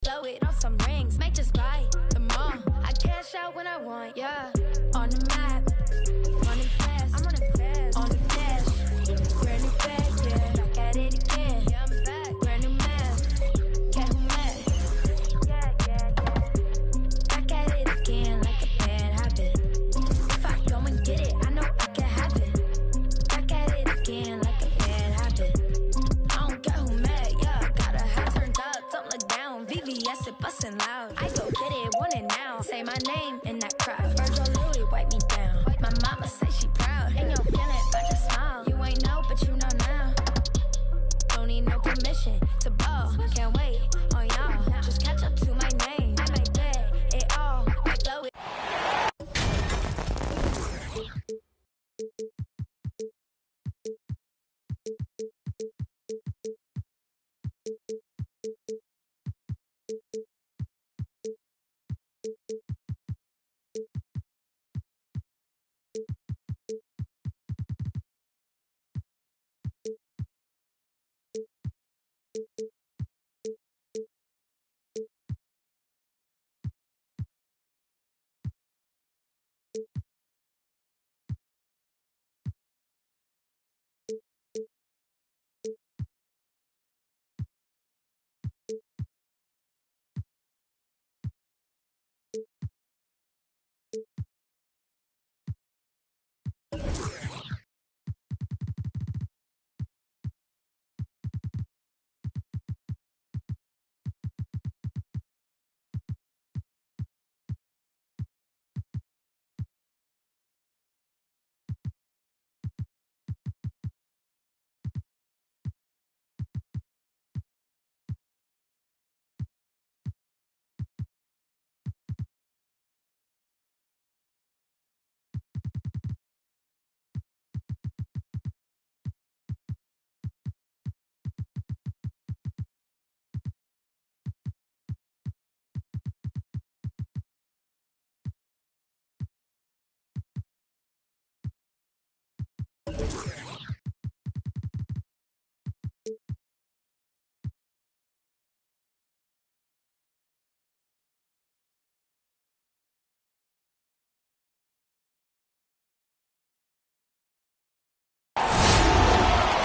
Blow it on some rings, might just buy them all. I cash out when I want, yeah. On the map, running fast, I'm running fast. On the dash, brand new bag, yeah. Back at it again, yeah, I'm back. Brand new math, cat who mad? Yeah. Back at it again like a bad habit. If I go and get it, I know I can have it. Back at it again like a bad habit. I don't care who mad, yeah. Gotta have turned up, don't look down. VVS it bustin' loud. I go get it, want it now. Say my name in that crowd. Virgil Louis wipe me down. My mama say she proud. Ain't no feeling, I just smile. You ain't know, but you know now. Don't need no permission to ball. Can't wait on y'all. Just catch up to my name. I might bet it all. I blow it.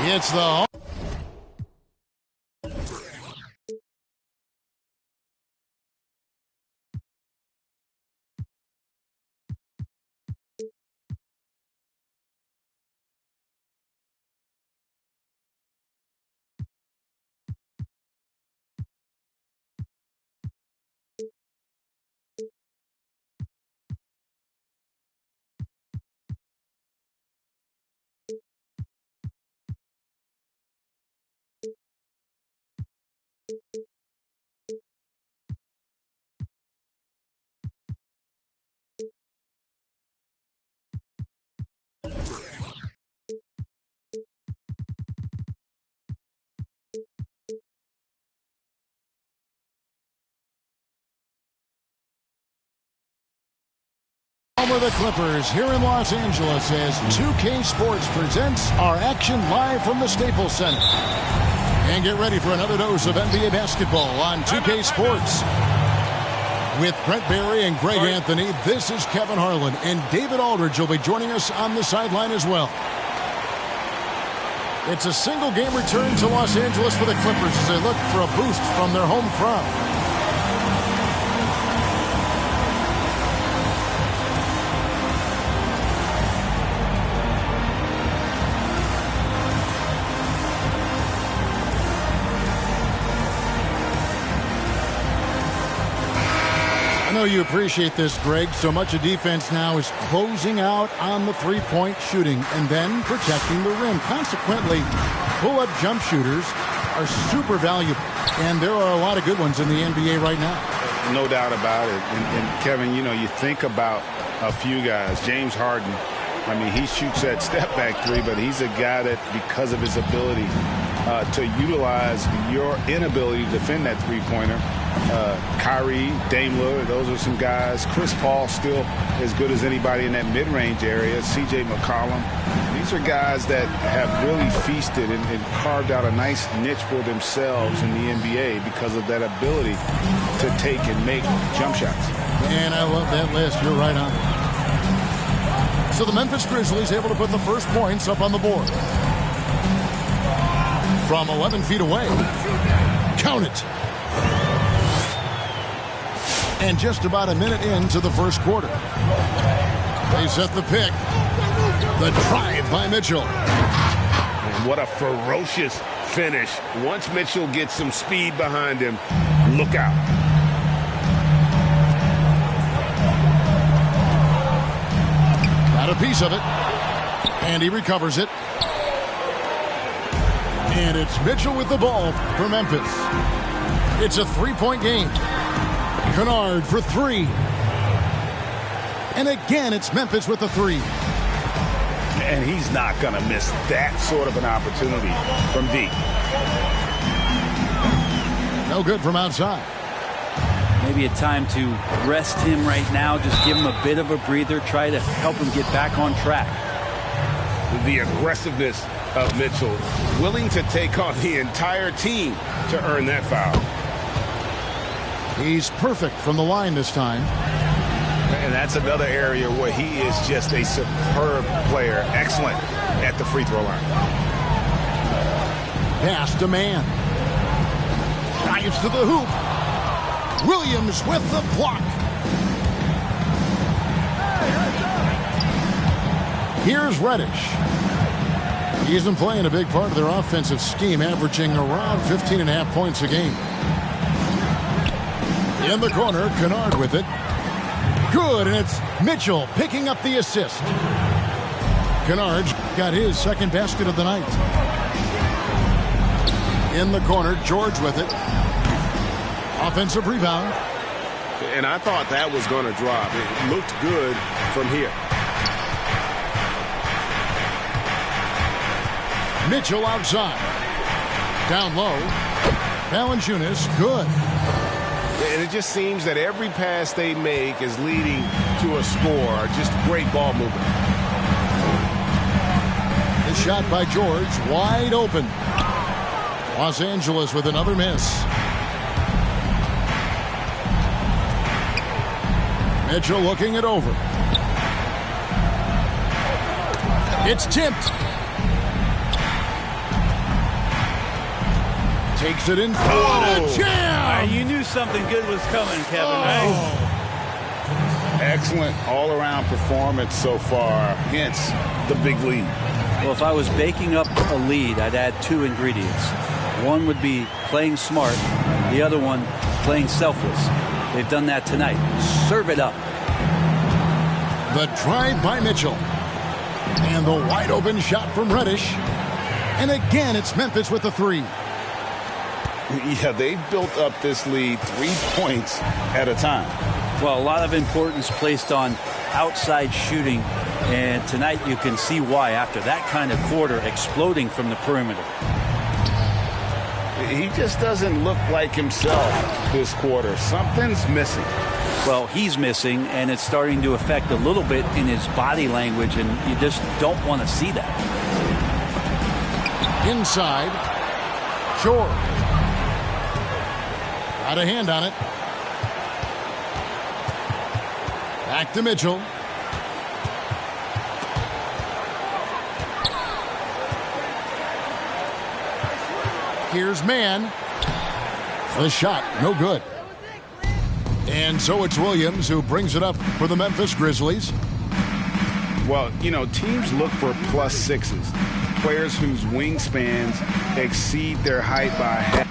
It's the home of the Clippers here in Los Angeles as 2K Sports presents our action live from the Staples Center. And get ready for another dose of NBA basketball on 2K Sports. With Brent Barry and Greg Anthony, this is Kevin Harlan, and David Aldridge will be joining us on the sideline as well. It's a single-game return to Los Angeles for the Clippers as they look for a boost from their home crowd. I know you appreciate this, Greg. So much of defense now is closing out on the three-point shooting and then protecting the rim. Consequently, pull-up jump shooters are super valuable, and there are a lot of good ones in the NBA right now. No doubt about it. And Kevin, you know, you think about a few guys. James Harden, I mean, he shoots that step-back three, but he's a guy that, because of his ability to utilize your inability to defend that three-pointer, Kyrie, Daimler, those are some guys. Chris Paul still as good as anybody in that mid-range area. C.J. McCollum. These are guys that have really feasted and carved out a nice niche for themselves in the NBA because of that ability to take and make jump shots. And I love that list. You're right on. So the Memphis Grizzlies able to put the first points up on the board. From 11 feet away. Count it. And just about a minute into the first quarter. They set the pick. The drive by Mitchell. And what a ferocious finish. Once Mitchell gets some speed behind him, look out. Got a piece of it. And he recovers it. And it's Mitchell with the ball for Memphis. It's a three-point game. Kennard for three. And again, it's Memphis with the three. And he's not going to miss that sort of an opportunity from deep. No good from outside. Maybe a time to rest him right now. Just give him a bit of a breather. Try to help him get back on track. The aggressiveness of Mitchell, willing to take on the entire team to earn that foul. He's perfect from the line this time. And that's another area where he is just a superb player. Excellent at the free throw line. Pass to man. Drives to the hoop. Williams with the block. Here's Reddish. He's been playing a big part of their offensive scheme, averaging around 15.5 points a game. In the corner, Kennard with it. Good, and it's Mitchell picking up the assist. Kennard got his second basket of the night. In the corner, George with it. Offensive rebound. And I thought that was going to drop. It looked good from here. Mitchell outside. Down low. Valanciunas, good. And it just seems that every pass they make is leading to a score. Just great ball movement. The shot by George, wide open. Los Angeles with another miss. Mitchell looking it over. It's tipped. Takes it in. What a jam! You knew something good was coming, Kevin, right? Excellent all-around performance so far, hence the big lead. Well, if I was baking up a lead, I'd add two ingredients. One would be playing smart. The other one, playing selfless. They've done that tonight. Serve it up. The drive by Mitchell. And the wide open shot from Reddish. And again, it's Memphis with the three. Yeah, they've built up this lead 3 points at a time. Well, a lot of importance placed on outside shooting. And tonight you can see why after that kind of quarter exploding from the perimeter. He just doesn't look like himself this quarter. Something's missing. Well, he's missing, and it's starting to affect a little bit in his body language, and you just don't want to see that. Inside. George. Got a hand on it. Back to Mitchell. Here's Mann. The shot, no good. And so it's Williams who brings it up for the Memphis Grizzlies. Well, you know, teams look for +6s. Players whose wingspans exceed their height by half.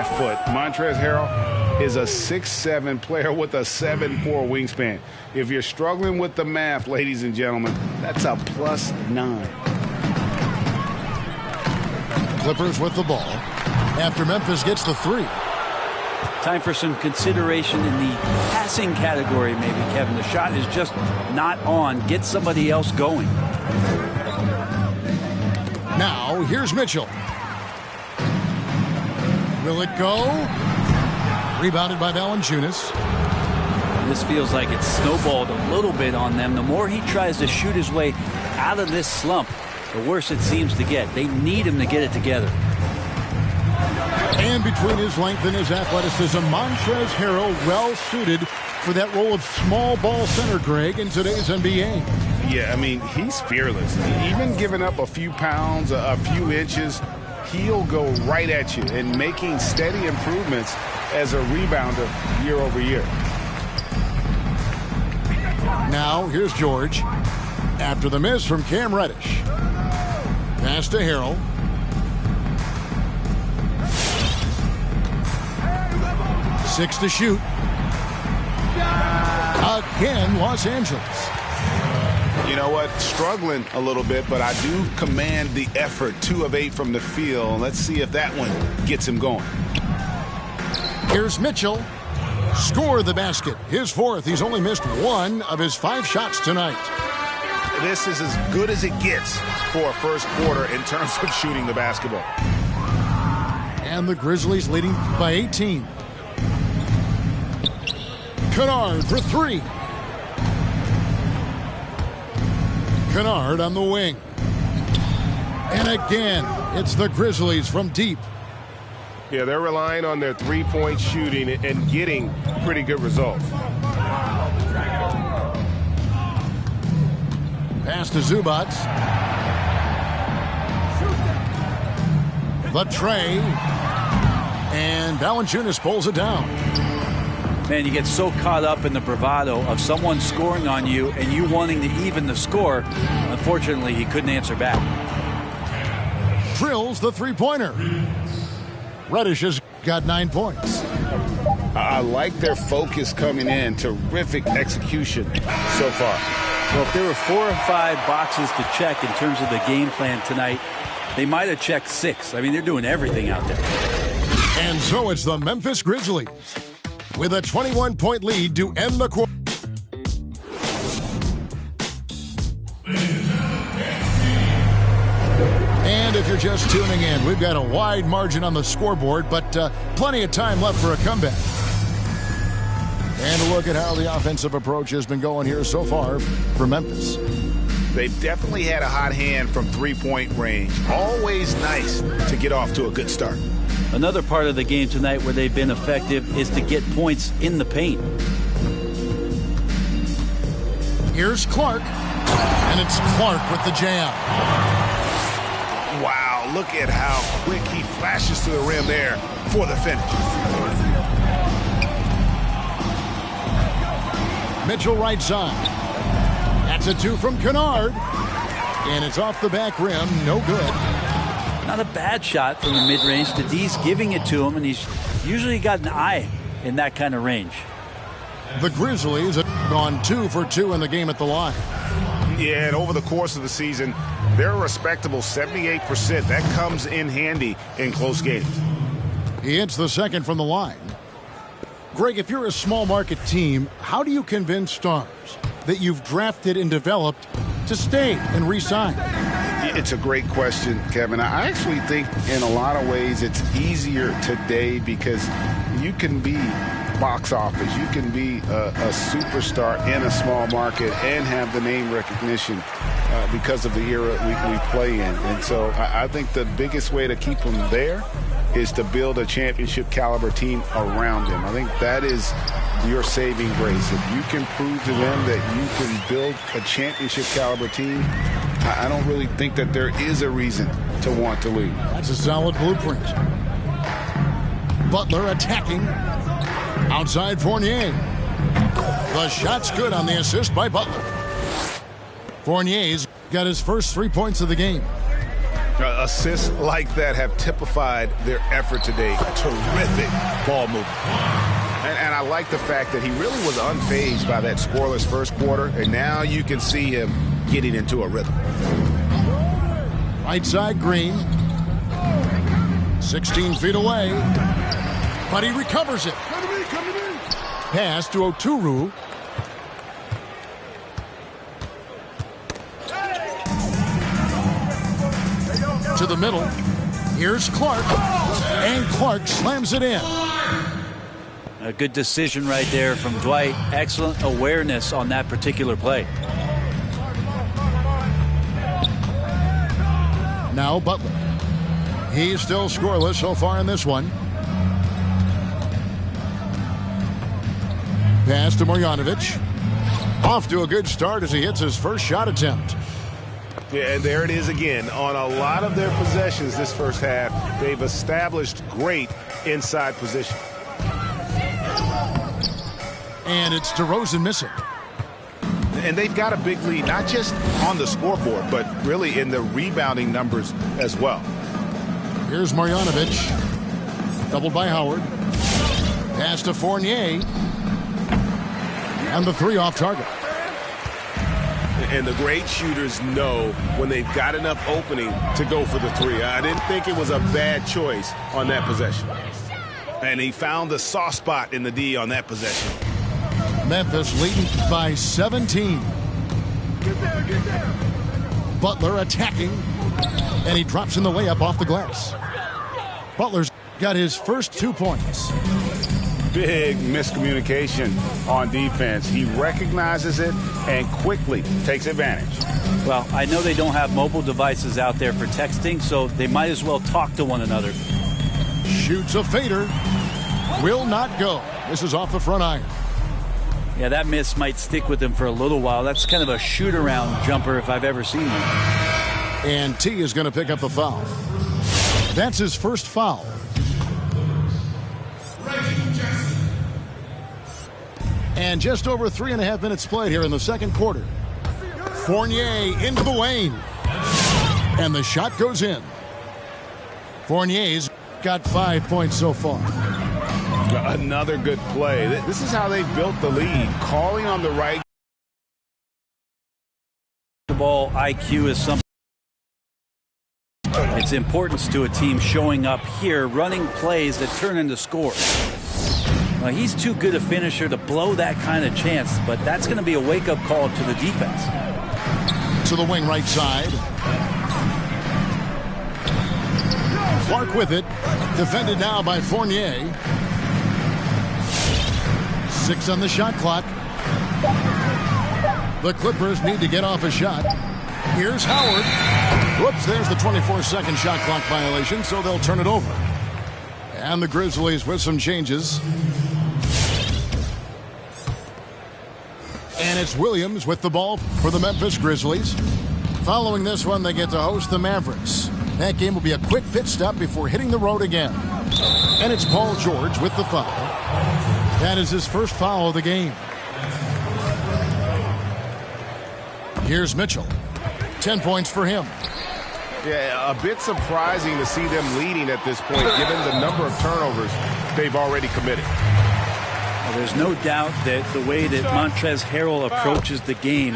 foot. Montrezl Harrell is a 6'7" player with a 7'4" wingspan. If you're struggling with the math, ladies and gentlemen, that's a +9. Clippers with the ball after Memphis gets the 3. Time for some consideration in the passing category, maybe, Kevin. The shot is just not on. Get somebody else going. Now, here's Mitchell. Will it go? Rebounded by Valanciunas. This feels like it's snowballed a little bit on them. The more he tries to shoot his way out of this slump, the worse it seems to get. They need him to get it together. And between his length and his athleticism, Montrezl Harrell well suited for that role of small ball center, Greg, in today's NBA. Yeah, I mean, he's fearless. Even giving up a few pounds, a few inches, he'll go right at you and making steady improvements as a rebounder year over year. Now, here's George. After the miss from Cam Reddish. Pass to Harrell. Six to shoot. Again, Los Angeles. You know what? Struggling a little bit, but I do command the effort. 2 of 8 from the field. Let's see if that one gets him going. Here's Mitchell. Score the basket. His 4th. He's only missed 1 of his 5 shots tonight. This is as good as it gets for a first quarter in terms of shooting the basketball. And the Grizzlies leading by 18. Kennard for 3. Kennard on the wing. And again, it's the Grizzlies from deep. Yeah, they're relying on their three-point shooting and getting pretty good results. Pass to Zubac. The tray. And Valanciunas pulls it down. Man, you get so caught up in the bravado of someone scoring on you and you wanting to even the score. Unfortunately, he couldn't answer back. Drills the three-pointer. Reddish has got 9 points. I like their focus coming in. Terrific execution so far. Well, if there were 4 or 5 boxes to check in terms of the game plan tonight, they might have checked 6. I mean, they're doing everything out there. And so it's the Memphis Grizzlies with a 21-point lead to end the quarter. And if you're just tuning in, we've got a wide margin on the scoreboard, but plenty of time left for a comeback. And a look at how the offensive approach has been going here so far for Memphis. They've definitely had a hot hand from three-point range. Always nice to get off to a good start. Another part of the game tonight where they've been effective is to get points in the paint. Here's Clark, and it's Clark with the jam. Wow, look at how quick he flashes to the rim there for the finish. Mitchell right side. That's a 2 from Kennard. And it's off the back rim, no good. Not a bad shot from the mid-range. D's giving it to him, and he's usually got an eye in that kind of range. The Grizzlies have gone 2 for 2 in the game at the line. Yeah, and over the course of the season, they're a respectable 78%. That comes in handy in close games. He hits the second from the line. Greg, if you're a small market team, how do you convince stars that you've drafted and developed to stay and re-sign? It's a great question, Kevin. I actually think in a lot of ways it's easier today because you can be box office. You can be a superstar in a small market and have the name recognition because of the era we play in. And so I think the biggest way to keep them there is to build a championship caliber team around them. I think that is your saving grace. If you can prove to them that you can build a championship caliber team, I don't really think that there is a reason to want to leave. That's a solid blueprint. Butler attacking. Outside Fournier. The shot's good on the assist by Butler. Fournier's got his first 3 points of the game. Assists like that have typified their effort today. Terrific ball movement. And I like the fact that he really was unfazed by that scoreless first quarter, and now you can see him getting into a rhythm. Right side, Green. 16 feet away. But he recovers it. Pass to Oturu. To the middle. Here's Clark. And Clark slams it in. A good decision right there from Dwight. Excellent awareness on that particular play. Now Butler. He's still scoreless so far in this one. Pass to Marjanovic. Off to a good start as he hits his first shot attempt. Yeah, and there it is again. On a lot of their possessions this first half, they've established great inside position. And it's DeRozan missing. And they've got a big lead, not just on the scoreboard, but really in the rebounding numbers as well. Here's Marjanovic. Doubled by Howard. Pass to Fournier. And the three off target. And the great shooters know when they've got enough opening to go for the three. I didn't think it was a bad choice on that possession. And he found the soft spot in the D on that possession. Memphis leading by 17. Butler attacking. And he drops in the layup off the glass. Butler's got his first 2 points. Big miscommunication on defense. He recognizes it and quickly takes advantage. Well, I know they don't have mobile devices out there for texting, so they might as well talk to one another. Shoots a fader. Will not go. This is off the front iron. Yeah, that miss might stick with him for a little while. That's kind of a shoot-around jumper if I've ever seen one. And T is going to pick up the foul. That's his first foul. And just over 3.5 minutes played here in the second quarter. Fournier into the lane. And the shot goes in. Fournier's got 5 points so far. Another good play. This is how they built the lead. Calling on the right. The ball IQ is something. Its importance to a team showing up here, running plays that turn into scores. Now, he's too good a finisher to blow that kind of chance, but that's going to be a wake-up call to the defense. To the wing right side. Clark with it. Defended now by Fournier. 6 on the shot clock. The Clippers need to get off a shot. Here's Howard. Whoops, there's the 24-second shot clock violation, so they'll turn it over. And the Grizzlies with some changes. And it's Williams with the ball for the Memphis Grizzlies. Following this one, they get to host the Mavericks. That game will be a quick pit stop before hitting the road again. And it's Paul George with the foul. That is his first foul of the game. Here's Mitchell. 10 points for him. Yeah, a bit surprising to see them leading at this point, given the number of turnovers they've already committed. Well, there's no doubt that the way that Montrezl Harrell approaches the game,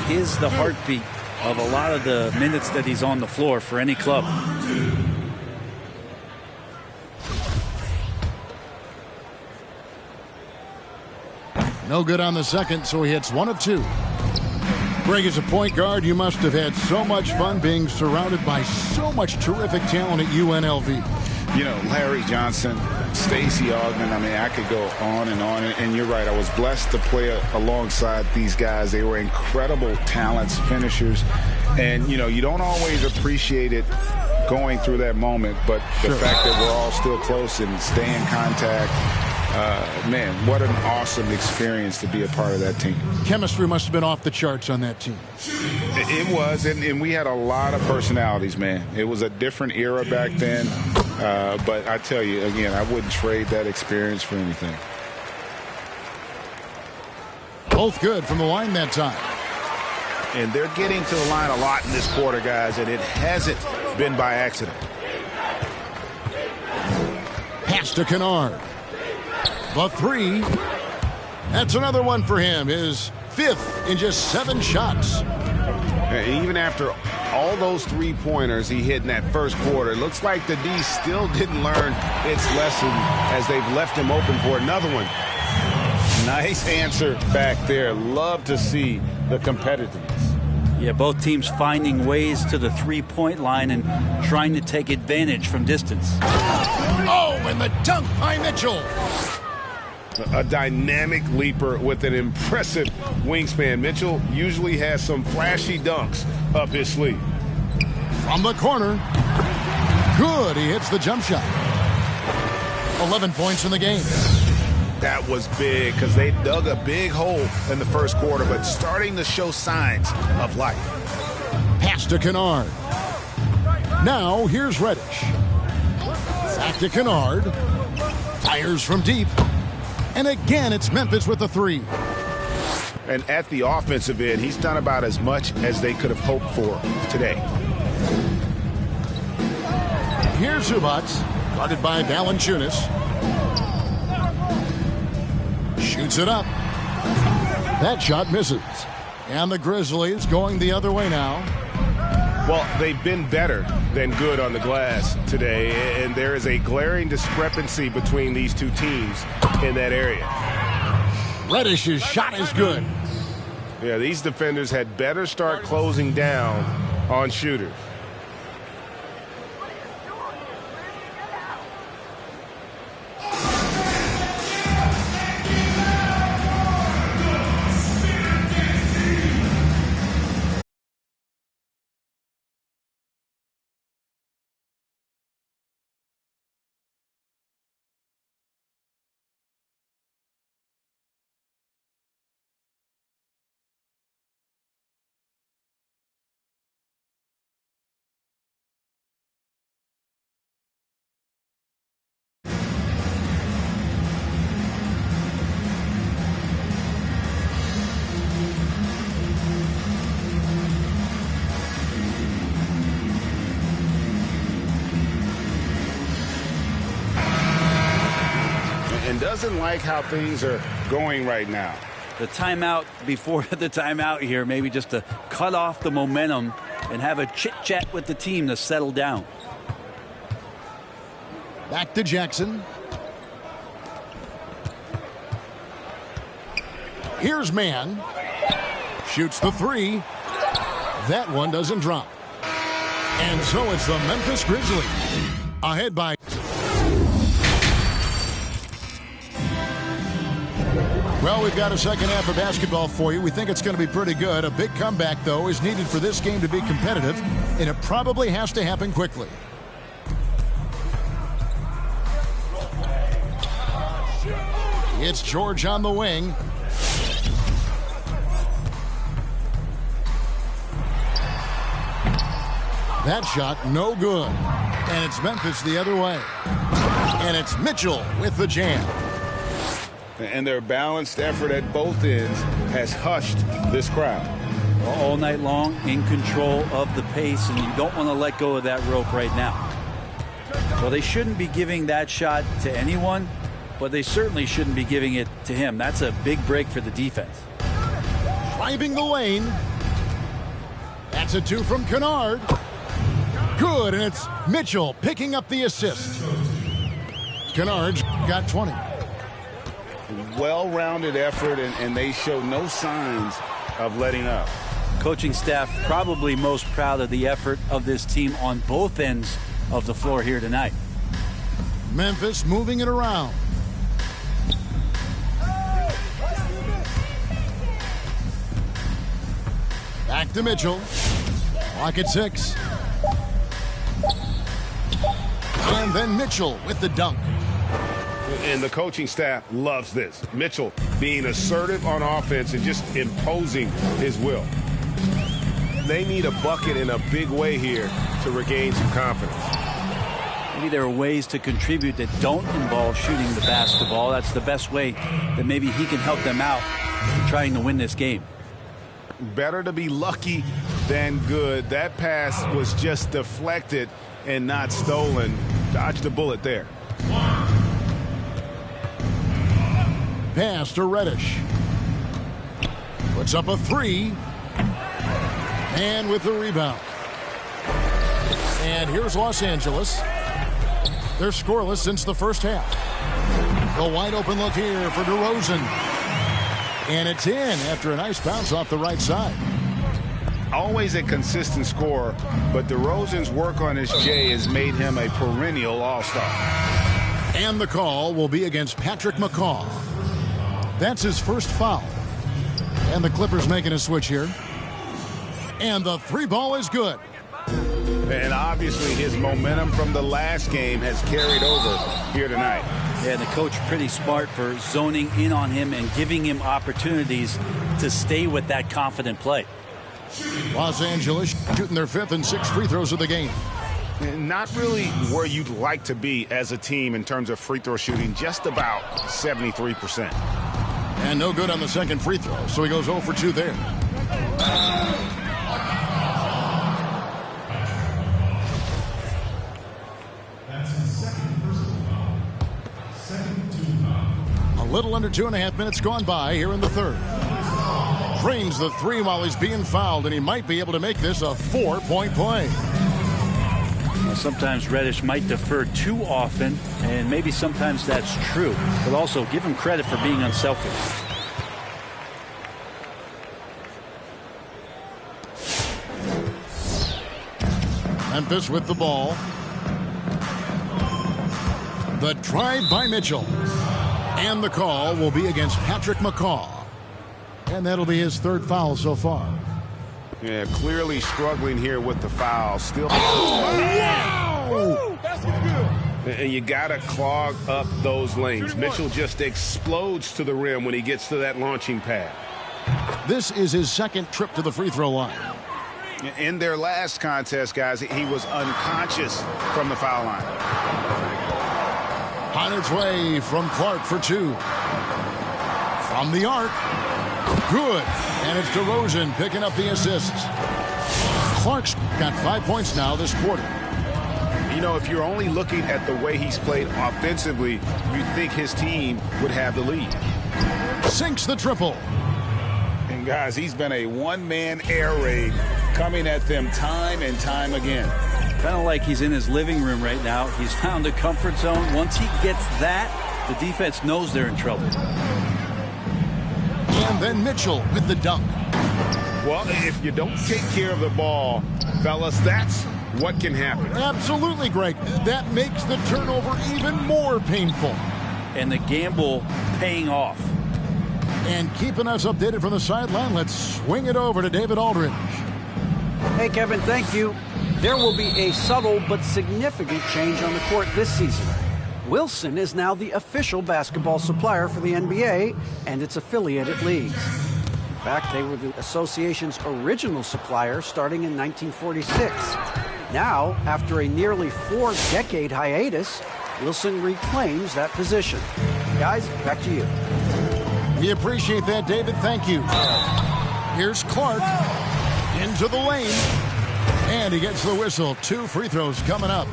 he is the heartbeat of a lot of the minutes that he's on the floor for any club. No good on the second, so he hits 1 of 2. Greg, as a point guard, you must have had so much fun being surrounded by so much terrific talent at UNLV. You know, Larry Johnson, Stacey Augmon, I mean, I could go on. And you're right, I was blessed to play alongside these guys. They were incredible talents, finishers. And, you know, you don't always appreciate it going through that moment, but the fact that we're all still close and stay in contact, man, what an awesome experience to be a part of that team. Chemistry must have been off the charts on that team. It was, and we had a lot of personalities, man. It was a different era back then, but I tell you, again, I wouldn't trade that experience for anything. Both good from the line that time. And they're getting to the line a lot in this quarter, guys, and it hasn't been by accident. Pass to Kennard. The three. That's another one for him. His 5th in just 7 shots. And even after all those three-pointers he hit in that first quarter, it looks like the D still didn't learn its lesson as they've left him open for another one. Nice answer back there. Love to see the competitiveness. Yeah, both teams finding ways to the three-point line and trying to take advantage from distance. Oh, and the dunk by Mitchell. A dynamic leaper with an impressive wingspan. Mitchell usually has some flashy dunks up his sleeve. From the corner. Good. He hits the jump shot. 11 points in the game. That was big because they dug a big hole in the first quarter, but starting to show signs of life. Pass to Kennard. Now here's Reddish. Back to Kennard. Fires from deep. And again, it's Memphis with the three. And at the offensive end, he's done about as much as they could have hoped for today. Here's Zubac, guarded by Valanciunas. Shoots it up. That shot misses. And the Grizzlies going the other way now. Well, they've been better than good on the glass today, and there is a glaring discrepancy between these two teams in that area. Reddish's shot is good. Yeah, these defenders had better start closing down on shooters. And doesn't like how things are going right now. The timeout before the timeout here, maybe just to cut off the momentum and have a chit-chat with the team to settle down. Back to Jackson. Here's Mann. Shoots the three. That one doesn't drop. And so it's the Memphis Grizzlies ahead by... Well, we've got a second half of basketball for you. We think it's going to be pretty good. A big comeback, though, is needed for this game to be competitive, and it probably has to happen quickly. It's George on the wing. That shot, no good. And it's Memphis the other way. And it's Mitchell with the jam. And their balanced effort at both ends has hushed this crowd. All night long, in control of the pace, and you don't want to let go of that rope right now. Well, they shouldn't be giving that shot to anyone, but they certainly shouldn't be giving it to him. That's a big break for the defense. Driving the lane. That's a two from Kennard. Good, and it's Mitchell picking up the assist. Kennard got 20. Well-rounded effort, and they show no signs of letting up. Coaching staff probably most proud of the effort of this team on both ends of the floor here tonight. Memphis moving it around. Back to Mitchell. Clock at 6. And then Mitchell with the dunk. And the coaching staff loves this. Mitchell being assertive on offense and just imposing his will. They need a bucket in a big way here to regain some confidence. Maybe there are ways to contribute that don't involve shooting the basketball. That's the best way that maybe he can help them out in trying to win this game. Better to be lucky than good. That pass was just deflected and not stolen. Dodged the bullet there. Pass to Reddish. Puts up a three. And with the rebound. And here's Los Angeles. They're scoreless since the first half. The wide open look here for DeRozan. And it's in after a nice bounce off the right side. Always a consistent scorer, but DeRozan's work on his J has made him a perennial all-star. And the call will be against Patrick McCaw. That's his first foul. And the Clippers making a switch here. And the three ball is good. And obviously his momentum from the last game has carried over here tonight. Yeah, the coach pretty smart for zoning in on him and giving him opportunities to stay with that confident play. Los Angeles shooting their 5th and 6th free throws of the game. Not really where you'd like to be as a team in terms of free throw shooting, just about 73%. And no good on the second free throw, so he goes 0 for 2 there. A little under 2.5 minutes gone by here in the third. Drains the three while he's being fouled, and he might be able to make this a 4-point play. Well, sometimes Reddish might defer too often, and maybe sometimes that's true. But also give him credit for being unselfish. Memphis with the ball. The drive by Mitchell. And the call will be against Patrick McCaw. And that'll be his 3rd foul so far. Yeah, clearly struggling here with the foul. Still. Wow! That's good. And you got to clog up those lanes. Mitchell just explodes to the rim when he gets to that launching pad. This is his 2nd trip to the free throw line. In their last contest, guys, he was unconscious from the foul line. On its way from Clark for 2. From the arc. Good. And it's DeRozan picking up the assists. Clark's got 5 points now this quarter. You know, if you're only looking at the way he's played offensively, you'd think his team would have the lead. Sinks the triple. And, guys, he's been a one-man air raid coming at them time and time again. Kind of like he's in his living room right now. He's found a comfort zone. Once he gets that, the defense knows they're in trouble. And then Mitchell with the dunk. Well, if you don't take care of the ball, fellas, that's what can happen. Absolutely, Greg. That makes the turnover even more painful. And the gamble paying off. And keeping us updated from the sideline, let's swing it over to David Aldridge. Hey, Kevin, thank you. There will be a subtle but significant change on the court this season. Wilson is now the official basketball supplier for the NBA and its affiliated leagues. In fact, they were the association's original supplier starting in 1946. Now, after a nearly 4-decade hiatus, Wilson reclaims that position. Guys, back to you. We appreciate that, David. Thank you. Here's Clark into the lane. And he gets the whistle. 2 free throws coming up.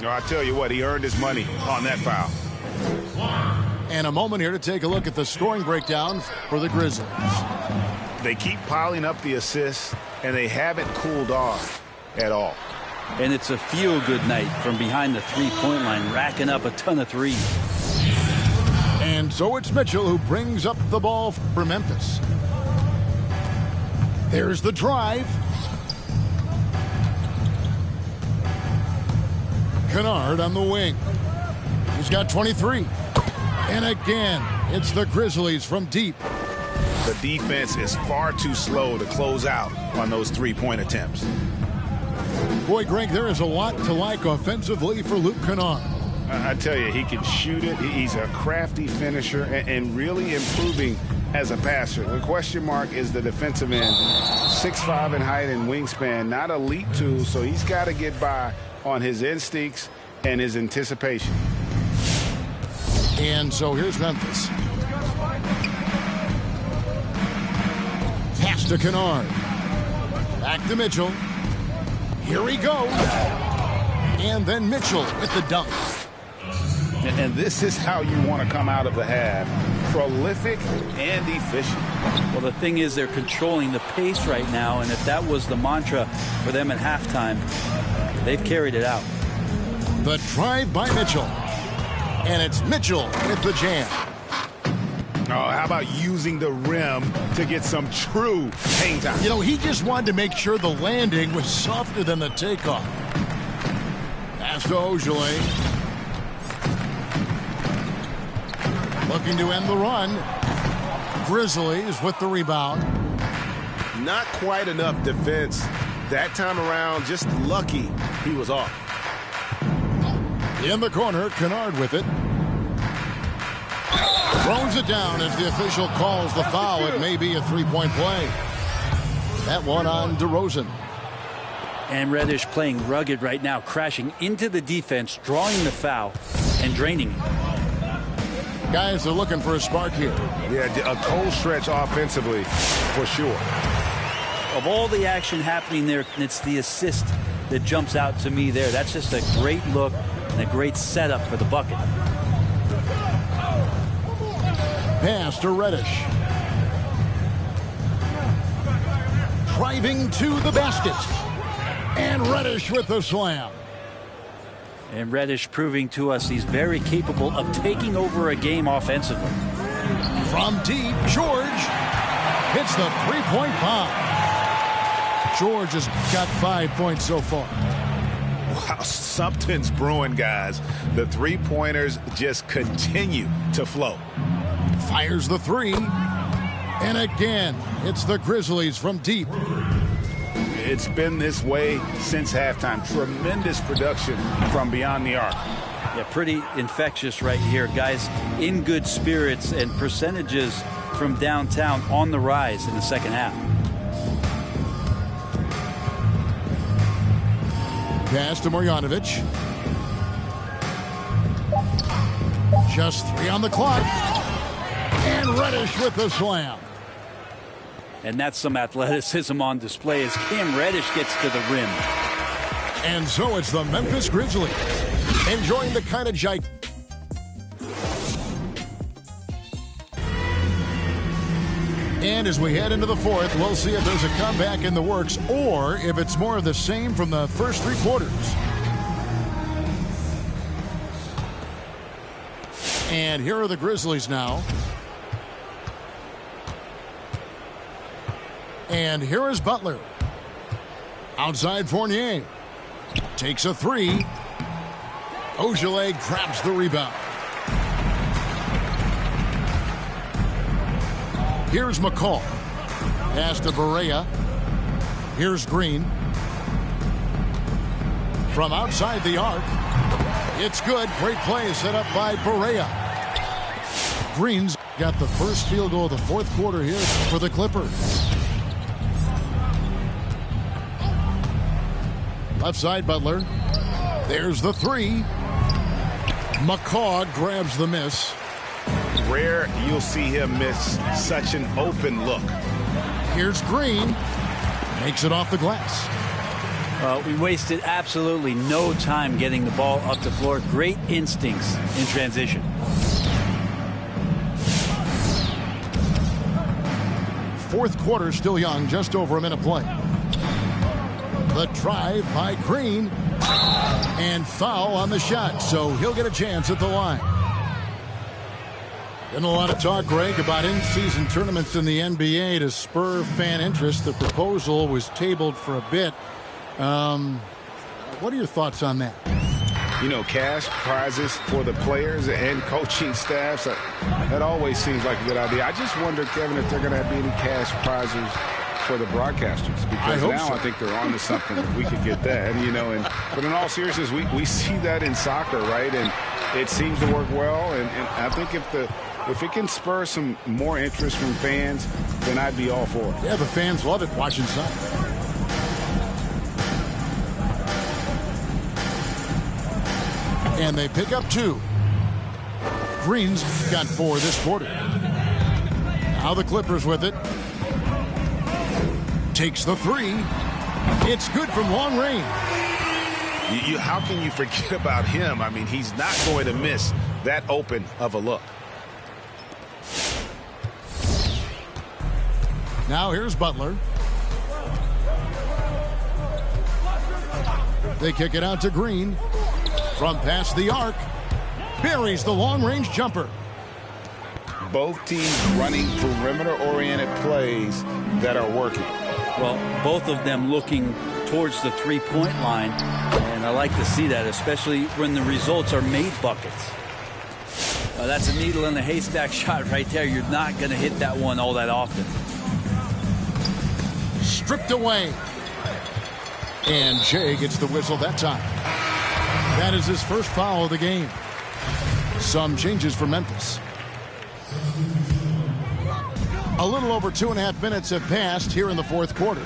No, I tell you what, he earned his money on that foul. And a moment here to take a look at the scoring breakdown for the Grizzlies. They keep piling up the assists, and they haven't cooled off at all. And it's a feel-good night from behind the three-point line, racking up a ton of threes. And so it's Mitchell who brings up the ball for Memphis. There's the drive. Kennard on the wing. He's got 23. And again, it's the Grizzlies from deep. The defense is far too slow to close out on those three-point attempts. Boy, Greg, there is a lot to like offensively for Luke Kennard. I tell you, he can shoot it. He's a crafty finisher and really improving as a passer. The question mark is the defensive end. 6'5" in height and wingspan, not elite too, so he's got to get by on his instincts and his anticipation. And so here's Memphis. Pass to Kennard. Back to Mitchell. Here he goes. And then Mitchell with the dunk. And this is how you want to come out of the half. Prolific and efficient. Well, the thing is they're controlling the pace right now, and if that was the mantra for them at halftime, they've carried it out. The drive by Mitchell. And it's Mitchell with the jam. Oh, how about using the rim to get some true hang time? You know, he just wanted to make sure the landing was softer than the takeoff. Pass to Ojeleye. Looking to end the run. Grizzlies with the rebound. Not quite enough defense that time around. Just lucky he was off. In the corner, Kennard with it. Throws it down as the official calls the foul. It may be a three-point play. That one on DeRozan. And Reddish playing rugged right now, crashing into the defense, drawing the foul, and draining it. Guys are looking for a spark here. Yeah, a cold stretch offensively, for sure. Of all the action happening there, it's the assist that jumps out to me there. That's just a great look and a great setup for the bucket. Pass to Reddish. Driving to the basket. And Reddish with the slam. And Reddish proving to us he's very capable of taking over a game offensively. From deep, George hits the three-point bomb. George has got 5 points so far. Wow, something's brewing, guys. The three-pointers just continue to flow. Fires the three. And again, it's the Grizzlies from deep. It's been this way since halftime. Tremendous production from beyond the arc. Yeah, pretty infectious right here. Guys in good spirits, and percentages from downtown on the rise in the second half. Pass to Marjanovic. Just 3 on the clock. And Reddish with the slam. And that's some athleticism on display as Cam Reddish gets to the rim. And so it's the Memphis Grizzlies enjoying the kind of And as we head into the fourth, we'll see if there's a comeback in the works or if it's more of the same from the first 3 quarters. And here are the Grizzlies now. And here is Butler. Outside Fournier. Takes a 3. Ojeleye grabs the rebound. Here's McCall. Pass to Barea. Here's Green. From outside the arc. It's good. Great play set up by Barea. Green's got the first field goal of the fourth quarter here for the Clippers. Left side, Butler. There's the 3. McCaw grabs the miss. Rare you'll see him miss such an open look. Here's Green. Makes it off the glass. We wasted absolutely no time getting the ball up the floor. Great instincts in transition. Fourth quarter still young, just over a minute play. The drive by Green. And foul on the shot, so he'll get a chance at the line. Been a lot of talk, Greg, about in-season tournaments in the NBA to spur fan interest. The proposal was tabled for a bit. What are your thoughts on that? You know, cash prizes for the players and coaching staffs, that always seems like a good idea. I just wonder, Kevin, if they're going to be any cash prizes for the broadcasters, because now I think they're on to something if we could get that. And, you know, but in all seriousness, we see that in soccer, right? And it seems to work well. And I think if it can spur some more interest from fans, then I'd be all for it. Yeah, the fans love it watching soccer. And they pick up 2. Green's got 4 this quarter. Now the Clippers with it. Takes the three. It's good from long range. How can you forget about him? I mean, he's not going to miss that open of a look. Now here's Butler. They kick it out to Green. From past the arc. Buries the long-range jumper. Both teams running perimeter-oriented plays that are working. Well, both of them looking towards the three-point line, and I like to see that, especially when the results are made buckets. That's a needle in the haystack shot right there. You're not going to hit that one all that often. Stripped away. And Jay gets the whistle that time. That is his first foul of the game. Some changes for Memphis. A little over 2.5 minutes have passed here in the fourth quarter.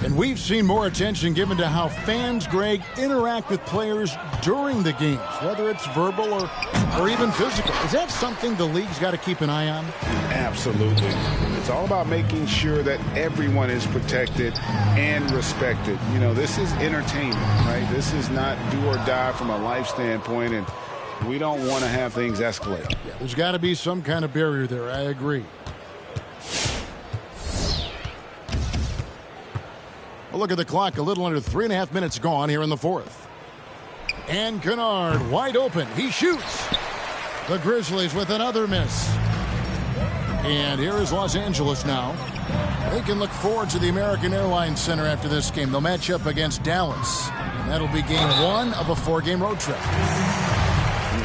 And we've seen more attention given to how fans, Greg, interact with players during the games, whether it's verbal or even physical. Is that something the league's got to keep an eye on? Absolutely. It's all about making sure that everyone is protected and respected. You know, this is entertainment, right? This is not do or die from a life standpoint, and we don't want to have things escalate. Yeah, there's got to be some kind of barrier there. I agree. Well, look at the clock. A little under 3.5 minutes gone here in the fourth. And Kennard wide open. He shoots. The Grizzlies with another miss. And here is Los Angeles now. They can look forward to the American Airlines Center after this game. They'll match up against Dallas. And that'll be game 1 of a 4-game road trip.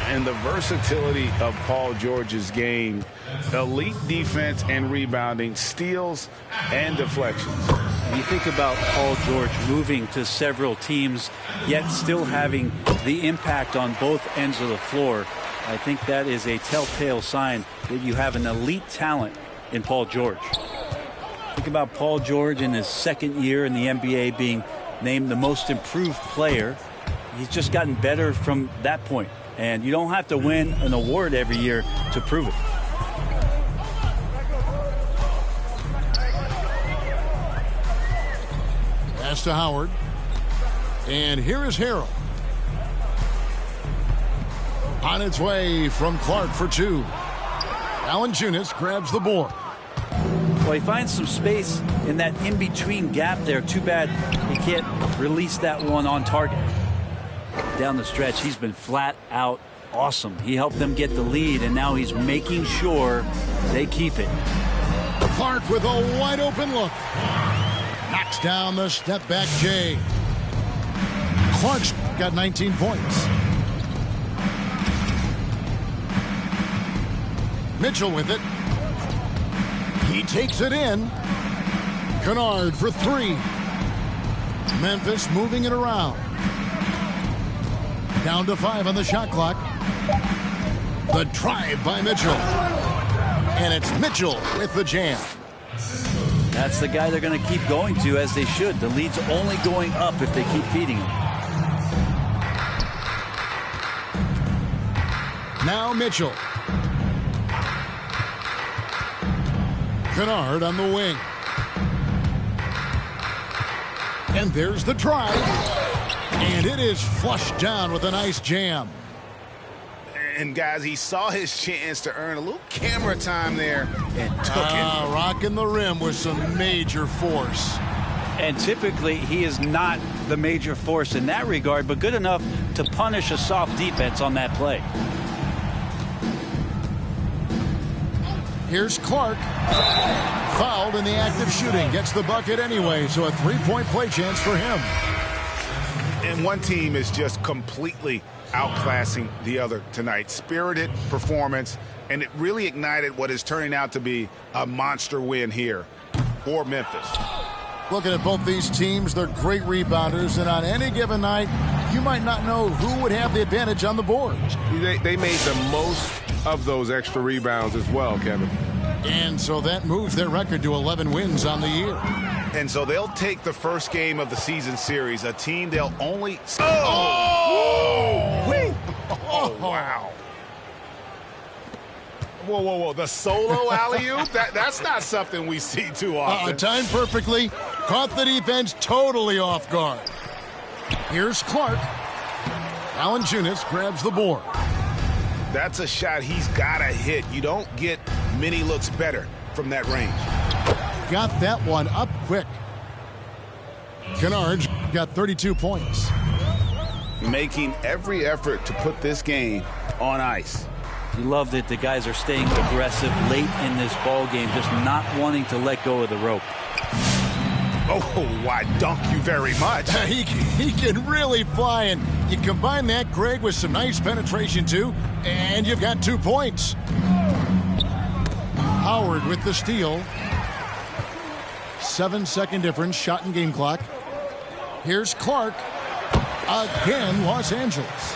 And the versatility of Paul George's game, elite defense and rebounding, steals and deflections. You think about Paul George moving to several teams, yet still having the impact on both ends of the floor. I think that is a telltale sign that you have an elite talent in Paul George. Think about Paul George in his second year in the NBA being named the most improved player. He's just gotten better from that point. And you don't have to win an award every year to prove it. Pass to Howard. And here is Harrell. On its way from Clark for 2. Valanciunas grabs the board. Well, he finds some space in that in-between gap there. Too bad he can't release that one on target. Down the stretch, he's been flat out awesome. He helped them get the lead, and now he's making sure they keep it. Clark with a wide open look. Knocks down the step back Jay. Clark's got 19 points. Mitchell with it. He takes it in. Kennard for 3. Memphis moving it around. Down to 5 on the shot clock. The drive by Mitchell. And it's Mitchell with the jam. That's the guy they're going to keep going to, as they should. The lead's only going up if they keep feeding him. Now Mitchell. Kennard on the wing. And there's the drive. And it is flushed down with a nice jam. And guys, he saw his chance to earn a little camera time there and took it. Rocking the rim with some major force. And typically he is not the major force in that regard, but good enough to punish a soft defense on that play. Here's Clark. Fouled in the act of shooting. Gets the bucket anyway, so a 3-point play chance for him. And one team is just completely outclassing the other tonight. Spirited performance, and it really ignited what is turning out to be a monster win here for Memphis. Looking at both these teams, they're great rebounders, and on any given night, you might not know who would have the advantage on the board. They made the most of those extra rebounds as well, Kevin. And so that moves their record to 11 wins on the year. And so they'll take the first game of the season series, a team they'll only... Oh! Oh, wow. Whoa, whoa, whoa. The solo alley-oop? That's not something we see too often. Timed perfectly. Caught the defense totally off guard. Here's Clark. Valanciunas grabs the board. That's a shot he's got to hit. You don't get many looks better from that range. Got that one up quick. Kennard got 32 points. Making every effort to put this game on ice. You love that the guys are staying aggressive late in this ball game, just not wanting to let go of the rope. Oh, why, dunk you very much. He can really fly, and you combine that, Greg, with some nice penetration, too, and you've got 2 points. Howard with the steal. 7-second difference, shot and game clock. Here's Clark. Again, Los Angeles.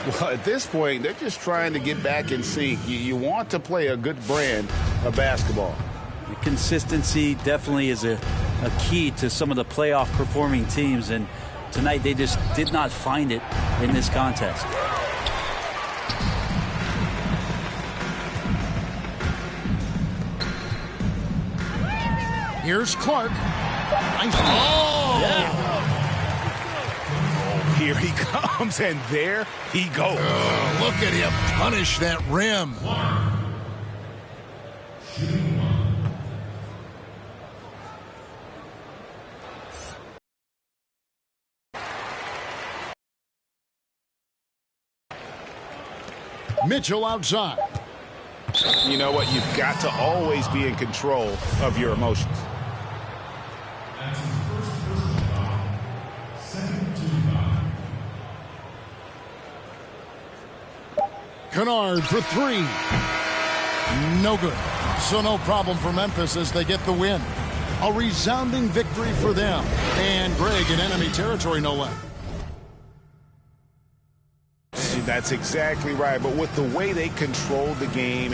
Well, at this point, they're just trying to get back in sync. You want to play a good brand of basketball. The consistency definitely is a key to some of the playoff performing teams, and tonight they just did not find it in this contest. Here's Clark. Nice. Oh! Yeah. Here he comes, and there he goes. Look at him punish that rim. Mitchell outside. You know what? You've got to always be in control of your emotions. Kennard for 3. No good. So no problem for Memphis as they get the win. A resounding victory for them. And Greg in enemy territory, no less. That's exactly right. But with the way they controlled the game